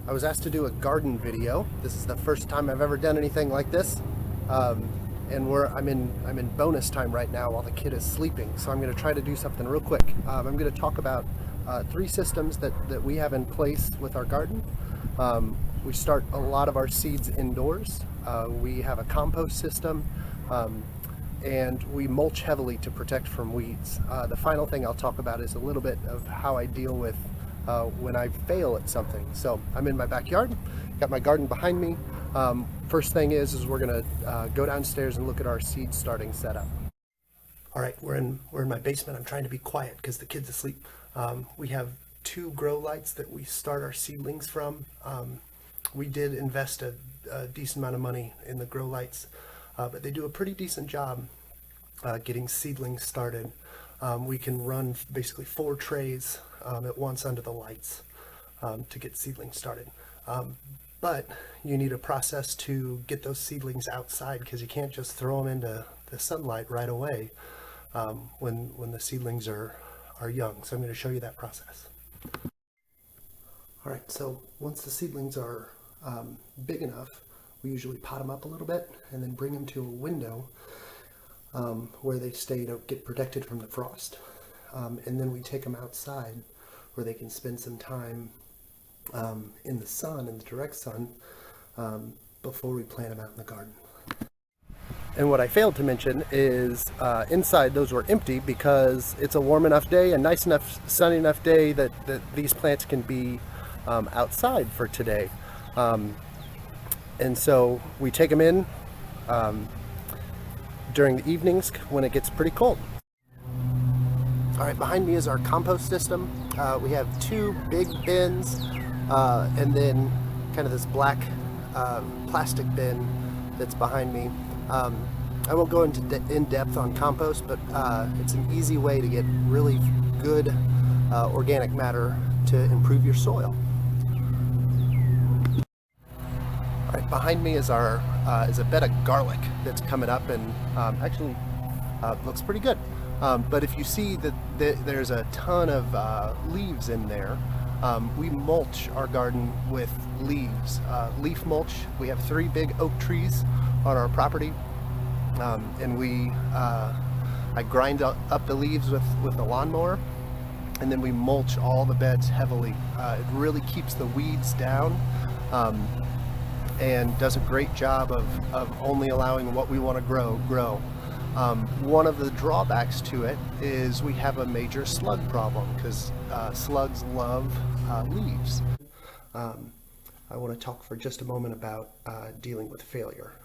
I was asked to do a garden video. This is the first time I've ever done anything like this. And I'm in bonus time right now while the kid is sleeping. So I'm going to try to do something real quick. I'm going to talk about three systems that we have in place with our garden. We start a lot of our seeds indoors. We have a compost system. And we mulch heavily to protect from weeds. The final thing I'll talk about is a little bit of how I deal with when I fail at something. So I'm in my backyard, got my garden behind me. First thing is we're gonna go downstairs and look at our seed starting setup. All right, we're in my basement. I'm trying to be quiet because the kid's asleep. We have two grow lights that we start our seedlings from. We did invest a decent amount of money in the grow lights, but they do a pretty decent job getting seedlings started. We can run basically 4 trays at once under the lights to get seedlings started. But you need a process to get those seedlings outside because you can't just throw them into the sunlight right away when the seedlings are young. So I'm going to show you that process. All right, so once the seedlings are big enough, we usually pot them up a little bit and then bring them to a window where they stay to get protected from the frost. And then we take them outside where they can spend some time in the sun, in the direct sun, before we plant them out in the garden. And what I failed to mention is inside those were empty because it's a warm enough day, a nice enough, sunny enough day that these plants can be outside for today. And so we take them in during the evenings when it gets pretty cold. All right, behind me is our compost system. We have 2 big bins and then kind of this black plastic bin that's behind me. I won't go into in depth on compost, but it's an easy way to get really good organic matter to improve your soil. All right, behind me is is a bed of garlic that's coming up and actually looks pretty good. But if you see that there's a ton of leaves in there, we mulch our garden with leaves, leaf mulch. We have 3 big oak trees on our property, and I grind up the leaves with a lawnmower, and then we mulch all the beds heavily. It really keeps the weeds down. And does a great job of only allowing what we want to grow. One of the drawbacks to it is we have a major slug problem because slugs love leaves. I want to talk for just a moment about dealing with failure.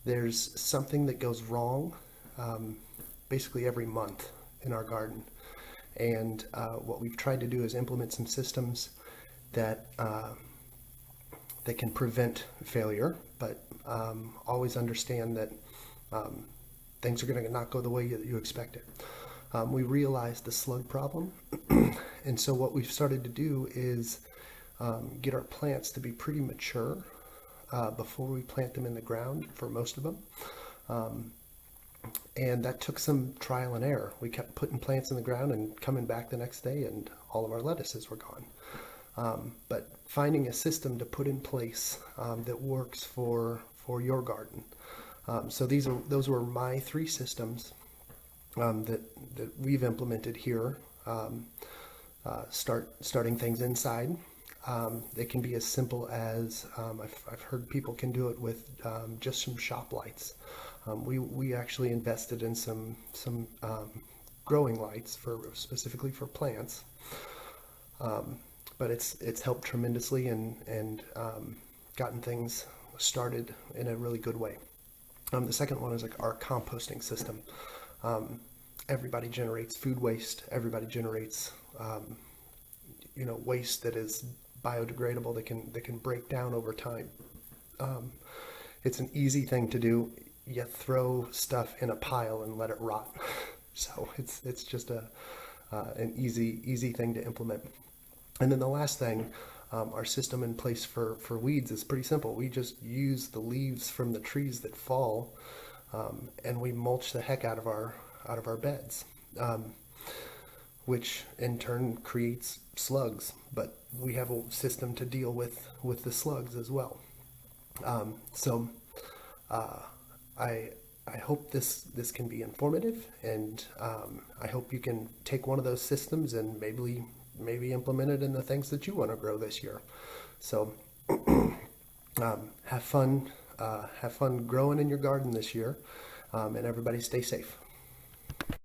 There's something that goes wrong basically every month in our garden, and what we've tried to do is implement some systems that can prevent failure, but always understand that things are going to not go the way you expect it. We realized the slug problem, and so what we've started to do is get our plants to be pretty mature before we plant them in the ground for most of them. And that took some trial and error. We kept putting plants in the ground and coming back the next day and all of our lettuces were gone. But finding a system to put in place that works for your garden. So those were my 3 systems that we've implemented here. Starting things inside. It can be as simple as I've heard people can do it with just some shop lights. We actually invested in some growing lights specifically for plants. But it's helped tremendously and gotten things started in a really good way. The second one is like our composting system. Everybody generates food waste. Everybody generates waste that is biodegradable, that can break down over time. It's an easy thing to do. You throw stuff in a pile and let it rot. So it's just an easy thing to implement. And then the last thing, our system in place for weeds is pretty simple. We just use the leaves from the trees that fall, and we mulch the heck out of our beds. which in turn creates slugs. But we have a system to deal with the slugs as well. So I hope this can be informative, and I hope you can take one of those systems and maybe implement it in the things that you want to grow this year. So have fun growing in your garden this year, and everybody stay safe.